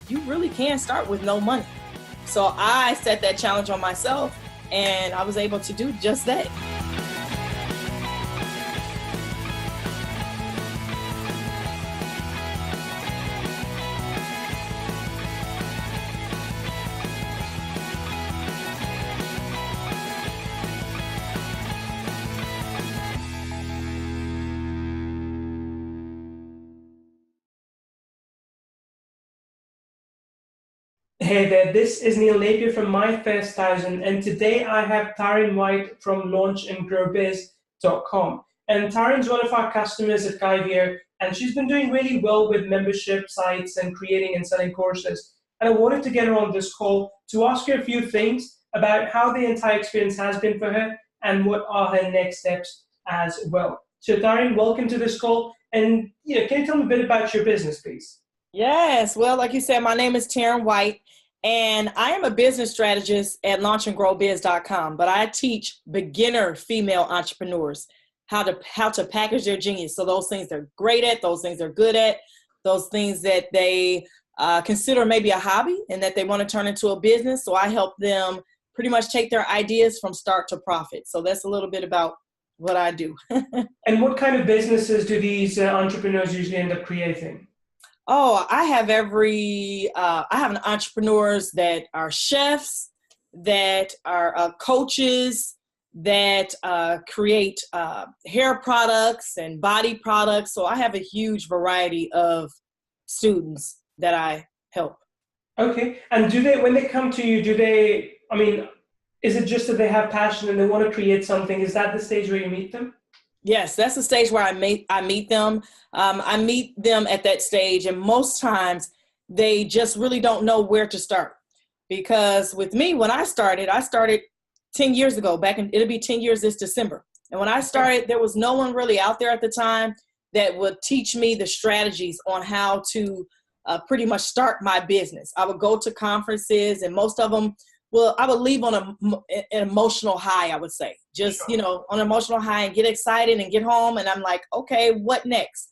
you really can start with no money. So I set that challenge on myself, and I was able to do just that. Hey there, this is Napier from MyFirst1000, and today I have Tarin White from launchandgrowbiz.com. And Tarin's one of our customers at Kyvier, and she's been doing really well with membership sites and creating and selling courses. And I wanted to get her on this call to ask her a few things about how the entire experience has been for her and what are her next steps as well. So Tarin, welcome to this call. And can you tell me a bit about your business, please? Yes. Well, like you said, my name is Tarin White, and I am a business strategist at launchandgrowbiz.com, but I teach beginner female entrepreneurs how to package their genius. So those things they're great at, those things they're good at, those things that they consider maybe a hobby and that they want to turn into a business. So I help them pretty much take their ideas from start to profit. So that's a little bit about what I do. And what kind of businesses do these entrepreneurs usually end up creating? Oh, I have entrepreneurs that are chefs, that are coaches, that create hair products and body products. So I have a huge variety of students that I help. Okay. And when they come to you, is it just that they have passion and they want to create something? Is that the stage where you meet them? Yes, that's the stage where I meet them. I meet them at that stage, and most times they just really don't know where to start. Because with me, when I started 10 years ago. It'll be 10 years this December. And when I started, there was no one really out there at the time that would teach me the strategies on how to pretty much start my business. I would go to conferences, and most of them, well, I would leave on an emotional high, I would say. Just, on an emotional high and get excited and get home. And I'm like, okay, what next?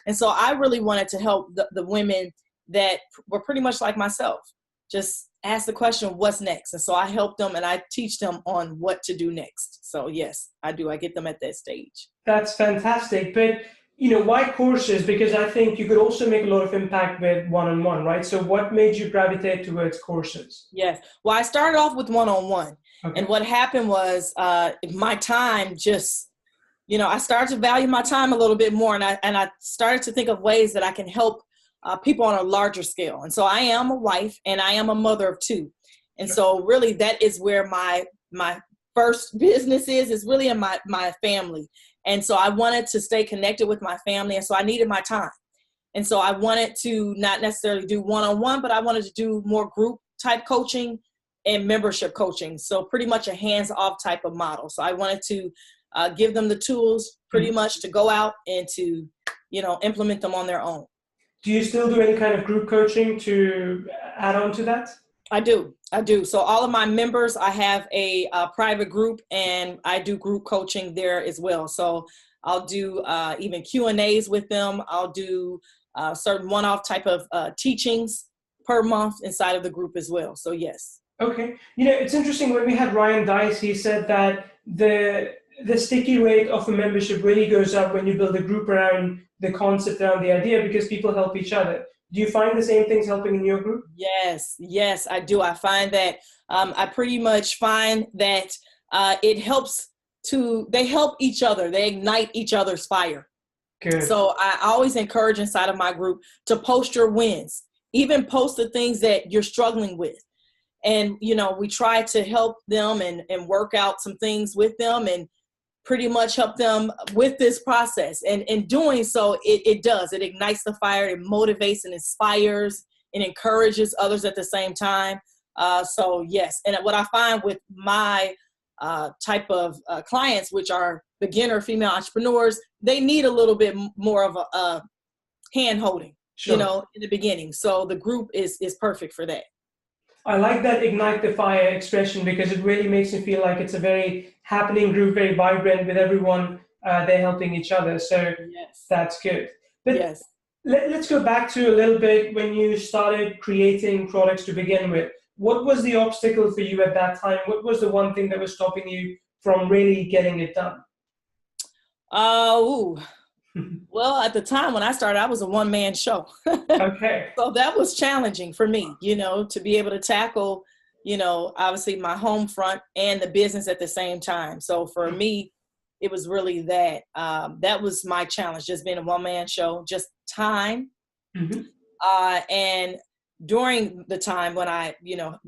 And so I really wanted to help the women that were pretty much like myself. Just ask the question, what's next? And so I help them and I teach them on what to do next. So yes, I do. I get them at that stage. That's fantastic. But, why courses? Because I think you could also make a lot of impact with one-on-one, right? So what made you gravitate towards courses? Yes. Well, I started off with one-on-one. Okay. And what happened was my time just, I started to value my time a little bit more. And I started to think of ways that I can help people on a larger scale. And so I am a wife and I am a mother of two. And so really that is where my first business is really in my family. And so I wanted to stay connected with my family. And so I needed my time. And so I wanted to not necessarily do one-on-one, but I wanted to do more group type coaching and membership coaching. So pretty much a hands-off type of model. So I wanted to give them the tools pretty much to go out and to, implement them on their own. Do you still do any kind of group coaching to add on to that? I do. So all of my members, I have a private group and I do group coaching there as well. So I'll do even Q&As with them. I'll do certain one-off type of teachings per month inside of the group as well. So yes. Okay. It's interesting when we had Ryan Dice, he said that the sticky rate of a membership really goes up when you build a group around the concept, around the idea, because people help each other. Do you find the same things helping in your group? Yes, I do. I find that I pretty much find that it helps they help each other. They ignite each other's fire. Good. So I always encourage inside of my group to post your wins, even post the things that you're struggling with. And, we try to help them and work out some things with them and pretty much help them with this process. And in doing so, it does. It ignites the fire, it motivates and inspires and encourages others at the same time. So yes, and what I find with my type of clients, which are beginner female entrepreneurs, they need a little bit more of a hand holding, in the beginning. So the group is perfect for that. I like that ignite the fire expression because it really makes me feel like it's a very happening group, very vibrant with everyone, they're helping each other. So yes. That's good. But yes. Let's go back to a little bit when you started creating products to begin with. What was the obstacle for you at that time? What was the one thing that was stopping you from really getting it done? Ooh. Well, at the time when I started, I was a one-man show. Okay. So that was challenging for me, to be able to tackle, obviously my home front and the business at the same time. So for me, it was really that. That was my challenge, just being a one-man show, just time. Mm-hmm. And during the time when I,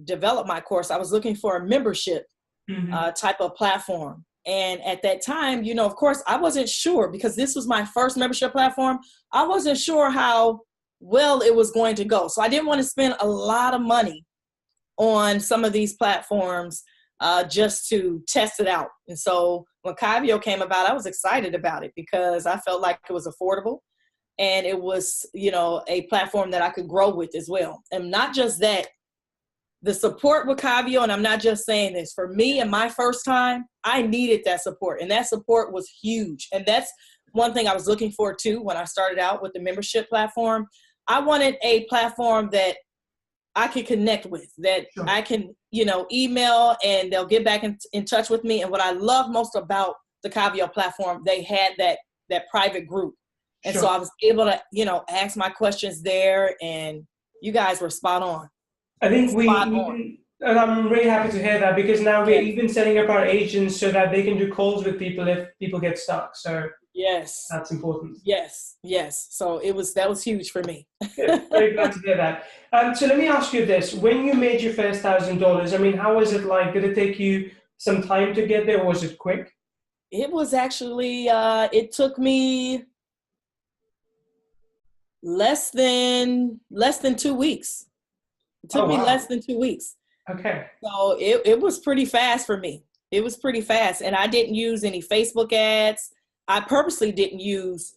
developed my course, I was looking for a membership Mm-hmm. type of platform. And at that time, of course, I wasn't sure because this was my first membership platform. I wasn't sure how well it was going to go. So I didn't want to spend a lot of money on some of these platforms just to test it out. And so when Kyvio came about, I was excited about it because I felt like it was affordable and it was, a platform that I could grow with as well. And not just that, the support with Kyvio, and I'm not just saying this, for me and my first time, I needed that support. And that support was huge. And that's one thing I was looking for too when I started out with the membership platform. I wanted a platform that I could connect with, that Sure. I can, email and they'll get back in touch with me. And what I love most about the Kyvio platform, they had that private group. And Sure. so I was able to, ask my questions there and you guys were spot on. I think we Spot on. even, and I'm really happy to hear that because now we're Yes. even setting up our agents so that they can do calls with people if people get stuck. So Yes. that's important. Yes. Yes. So that was huge for me. Good. Very glad to hear that. So let me ask you this. When you made your first $1,000, I mean, how was it like? Did it take you some time to get there or was it quick? It was actually, it took me less than 2 weeks. It took me wow. less than 2 weeks. Okay. So it was pretty fast for me. It was pretty fast. And I didn't use any Facebook ads. I purposely didn't use,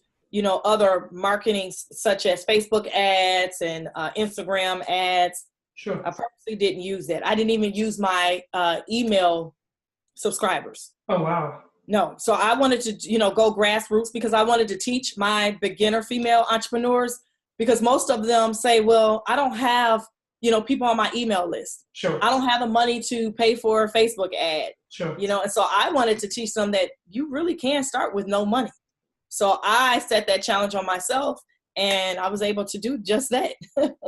other marketing such as Facebook ads and Instagram ads. Sure. I purposely didn't use that. I didn't even use my email subscribers. Oh, wow. No. So I wanted to, go grassroots because I wanted to teach my beginner female entrepreneurs because most of them say, well, I don't have, people on my email list. Sure. I don't have the money to pay for a Facebook ad. Sure. And so I wanted to teach them that you really can start with no money. So I set that challenge on myself and I was able to do just that.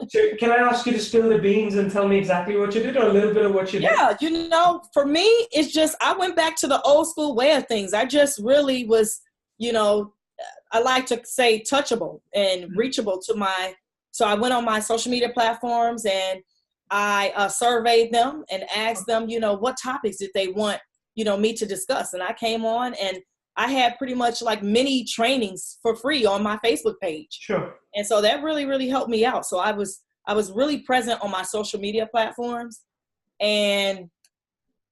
So can I ask you to spill the beans and tell me exactly what you did or a little bit of what you did? Yeah, for me, it's just, I went back to the old school way of things. I just really was, I like to say touchable and reachable so I went on my social media platforms and I surveyed them and asked them, what topics did they want, me to discuss. And I came on and I had pretty much like mini trainings for free on my Facebook page. Sure. And so that really, really helped me out. So I was really present on my social media platforms and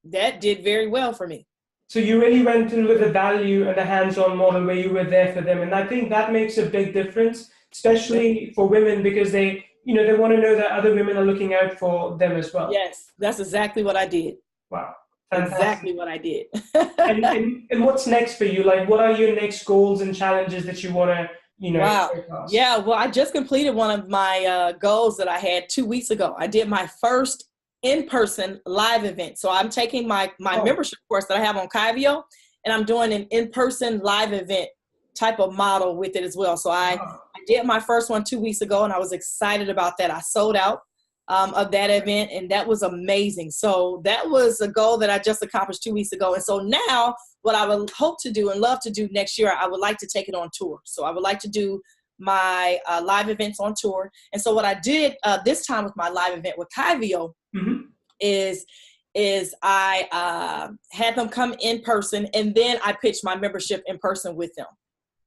that did very well for me. So you really went in with the value and the hands-on model where you were there for them. And I think that makes a big difference, especially for women, because they want to know that other women are looking out for them as well. Yes, that's exactly what I did. Wow. Fantastic. Exactly what I did. and what's next for you? Like, what are your next goals and challenges that you want to, Wow. Yeah, well, I just completed one of my goals that I had 2 weeks ago. I did my first in-person live event. So I'm taking my membership course that I have on Kyvio, and I'm doing an in-person live event type of model with it as well. So I did my first one 2 weeks ago, and I was excited about that. I sold out of that event, and that was amazing. So that was a goal that I just accomplished 2 weeks ago. And so now what I would hope to do and love to do next year, I would like to take it on tour. So I would like to do my live events on tour. And so what I did this time with my live event with Kyvio is I had them come in person, and then I pitched my membership in person with them.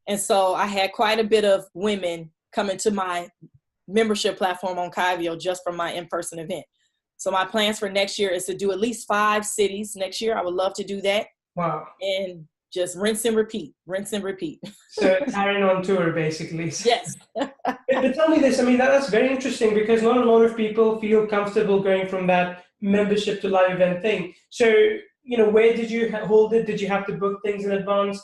And so I had quite a bit of women come into my membership platform on Kyvio just from my in-person event. So my plans for next year is to do at least 5 cities next year. I would love to do that. Wow. And just rinse and repeat. So Tarin on tour, basically. Yes. But tell me this, I mean, that's very interesting because not a lot of people feel comfortable going from that membership to live event thing. So, where did you hold it? Did you have to book things in advance?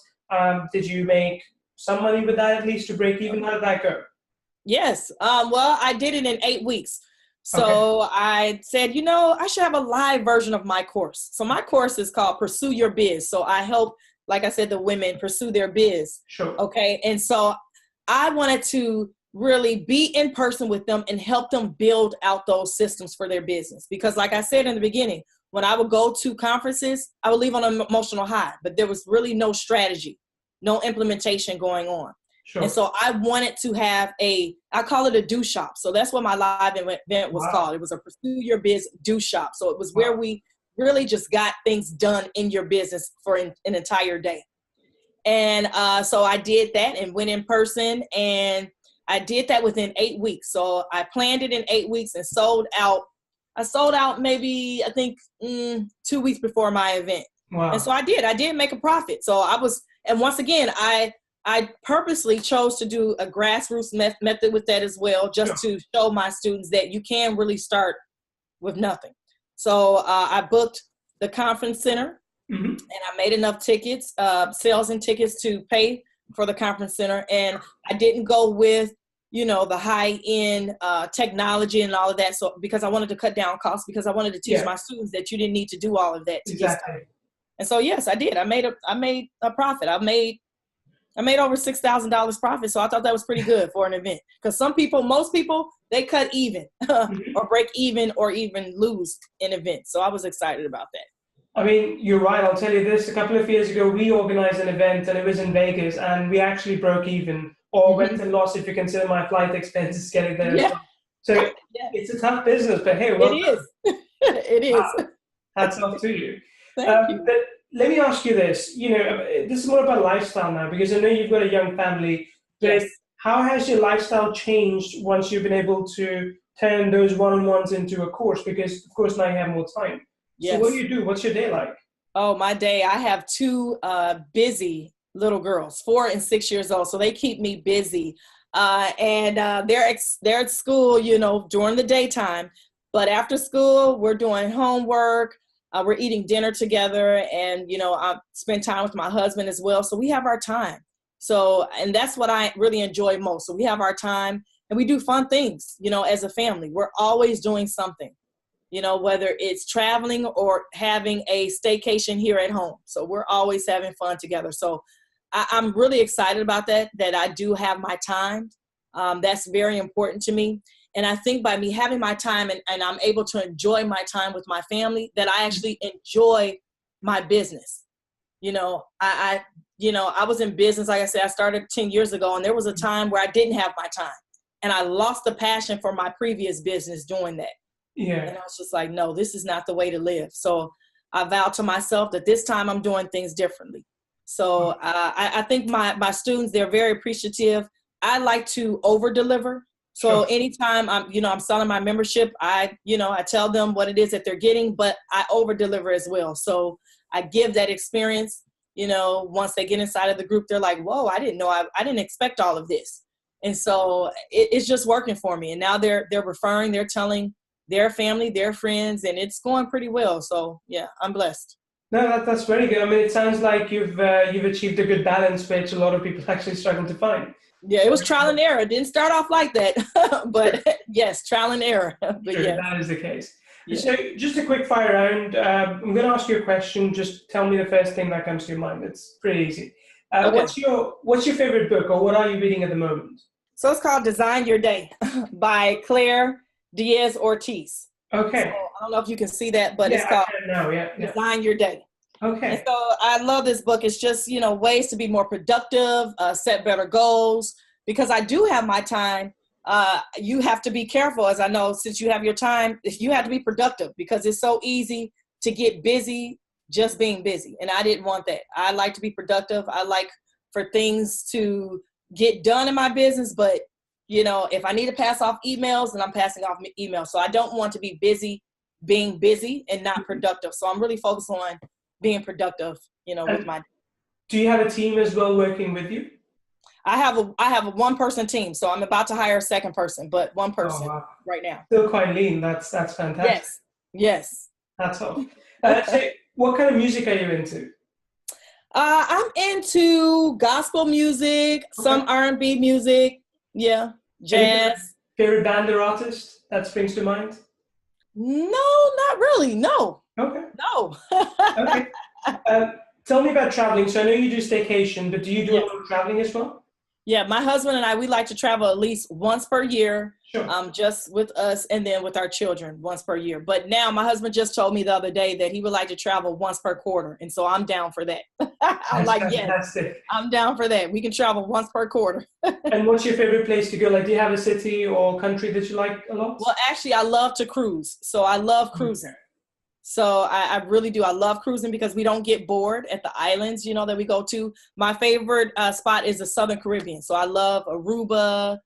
Did you make some money with that at least to break even? How did that go? Yes. Well, I did it in 8 weeks. Okay. So I said, I should have a live version of my course. So my course is called Pursue Your Biz. So I help, like I said, the women pursue their biz. Sure. Okay. And so I wanted to really be in person with them and help them build out those systems for their business. Because like I said in the beginning, when I would go to conferences, I would leave on an emotional high, but there was really no strategy, no implementation going on. Sure. And so I wanted to have I call it a do shop. So that's what my live event was called. It was a Pursue Your Biz do shop. So it was where we really just got things done in your business for an entire day. And so I did that and went in person, and I did that within 8 weeks. So I planned it in 8 weeks and sold out. I sold out maybe, I think, 2 weeks before my event. Wow. And so I did make a profit. So and once again, I purposely chose to do a grassroots method with that as well, just to show my students that you can really start with nothing. So I booked the conference center, and I made enough tickets, sales and tickets to pay for the conference center. And I didn't go with, the high-end technology and all of that. So because I wanted to cut down costs, because I wanted to teach my students that you didn't need to do all of that to get started. And so, yes, I did. I made a profit. I made over $6,000 profit. So I thought that was pretty good for an event, because most people, they cut even or break even or even lose in events. So I was excited about that. I mean, you're right. I'll tell you this. A couple of years ago, we organized an event, and it was in Vegas, and we actually broke even, or went and lost if you consider my flight expenses getting there. Yeah. So it's a tough business, but hey, it is. It is. Wow. Hats off to you. Thank you. But let me ask you this. This is more about lifestyle now, because I know you've got a young family. But how has your lifestyle changed once you've been able to turn those one-on-ones into a course? Because, of course, now you have more time. Yes. So what do you do? What's your day like? Oh, my day. I have two busy little girls, 4 and 6 years old. So they keep me busy. And they're at school, during the daytime. But after school, we're doing homework. We're eating dinner together. And, I spend time with my husband as well. So we have our time. So, and that's what I really enjoy most. So we have our time and we do fun things, as a family. We're always doing something. Whether it's traveling or having a staycation here at home. So we're always having fun together. So I'm really excited about that I do have my time. That's very important to me. And I think by me having my time and I'm able to enjoy my time with my family, that I actually enjoy my business. I was in business, like I said, I started 10 years ago, and there was a time where I didn't have my time. And I lost the passion for my previous business doing that. Yeah. And I was just like, no, this is not the way to live. So I vowed to myself that this time I'm doing things differently. So I think my students, they're very appreciative. I like to over deliver. So anytime I'm selling my membership, I tell them what it is that they're getting, but I over deliver as well. So I give that experience, once they get inside of the group, they're like, whoa, I didn't know, I didn't expect all of this. And so it's just working for me. And now they're referring, they're telling their family, their friends, and it's going pretty well. So yeah, I'm blessed. No, that's very good. I mean, it sounds like you've achieved a good balance, which a lot of people actually struggle to find. Yeah, it was trial and error. It didn't start off like that, but yes, trial and error. But sure, yes. that is the case. Yeah. So just a quick fire round. I'm going to ask you a question. Just tell me the first thing that comes to your mind. It's pretty easy. Okay. What's your favorite book, or what are you reading at the moment? So it's called Design Your Day by Claire Diaz Ortiz. Okay. So I don't know if you can see that, but it's called Design Your Day. Okay. And so I love this book. It's just, ways to be more productive, set better goals, because I do have my time. You have to be careful, as I know, since you have your time, you have to be productive, because it's so easy to get busy just being busy. And I didn't want that. I like to be productive. I like for things to get done in my business, but if I need to pass off emails, then I'm passing off emails. So I don't want to be busy being busy and not productive. So I'm really focused on being productive, with my. Do you have a team as well working with you? I have a one-person team. So I'm about to hire a second person, but one person right now. Still quite lean. That's fantastic. Yes. That's all. So what kind of music are you into? I'm into gospel music, some R&B music. Yeah. Any Jazz. favorite band or artist that springs to mind? No, not really. No, Okay. no. Okay. Um, Tell me about traveling. So I know you do staycation, but do you do a Yes. lot of traveling as well? Yeah, my husband and I, we like to travel at least once per year, Sure. just with us and then with our children once per year. But now my husband just told me the other day that he would like to travel once per quarter. And so I'm down for that. I'm That's like, yes, fantastic. I'm down for that. We can travel once per quarter. And what's your favorite place to go? Like, do you have a city or country that you like a lot? Well, actually, I love to cruise. So I love cruising. Okay. So I really do. I love cruising because we don't get bored at the islands, that we go to. My favorite spot is the Southern Caribbean. So I love Aruba.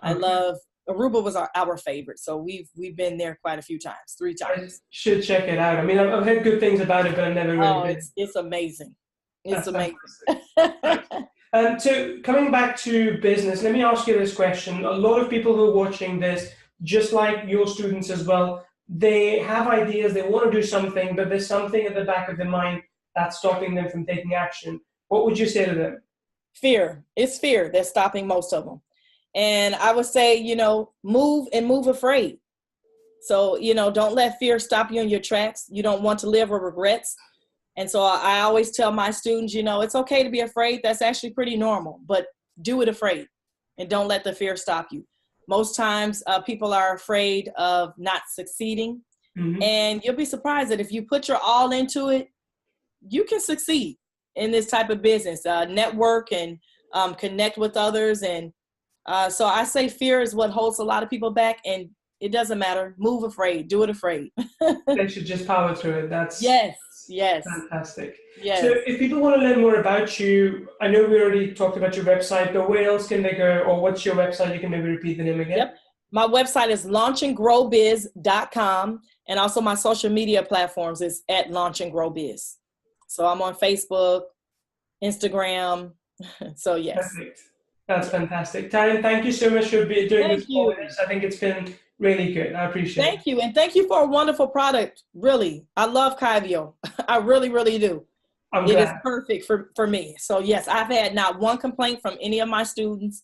I Okay. love Aruba was our favorite. So we've been there quite a few times, 3 I times. should check it out. I mean, I've heard good things about it, but I've never really Oh, been. it's amazing. It's That's amazing. fantastic. Right. So coming back to business, let me ask you this question. A lot of people who are watching this, just like your students as well, they have ideas, they want to do something, but there's something at the back of their mind that's stopping them from taking action. What would you say to them? Fear. It's fear that's stopping most of them. And I would say, move and move afraid. So, don't let fear stop you in your tracks. You don't want to live with regrets. And so I always tell my students, it's okay to be afraid. That's actually pretty normal, but do it afraid and don't let the fear stop you. Most times people are afraid of not succeeding. Hmm. And you'll be surprised that if you put your all into it, you can succeed in this type of business, network and connect with others. And so I say fear is what holds a lot of people back, and it doesn't matter. Move afraid, do it afraid. They should just power through it. That's Yes, yes, fantastic. So yes. if people want to learn more about you, I know we already talked about your website, but where else can they go, or what's your website? You can maybe repeat the name again. Yep. My website is launchandgrowbiz.com, and also my social media platforms is at launchandgrowbiz. So I'm on Facebook, Instagram. So yes. Perfect. That's Yeah. fantastic. Tarin, thank you so much for doing Thank this call with you. us. I think it's been really good. I appreciate it. Thank you. And thank you for a wonderful product. Really. I love Kyvio. I really, really do. I'm It is glad. perfect for me. So yes, I've had not one complaint from any of my students.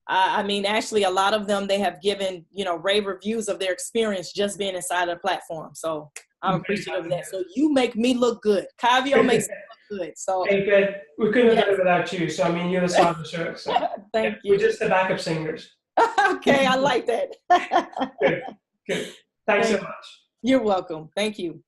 I mean, actually, a lot of them, they have given, rave reviews of their experience just being inside of the platform. So I'm I'm very appreciative glad of to that. So you make me look good. Kyvio makes me look good. So Hey, good. We couldn't have yes, done it without you. So, I mean, you're the star of the show. So, yeah, thank we're you. just the backup singers. Okay, I like that. Good. Good. Thanks so Thank you. much. You're welcome. Thank you.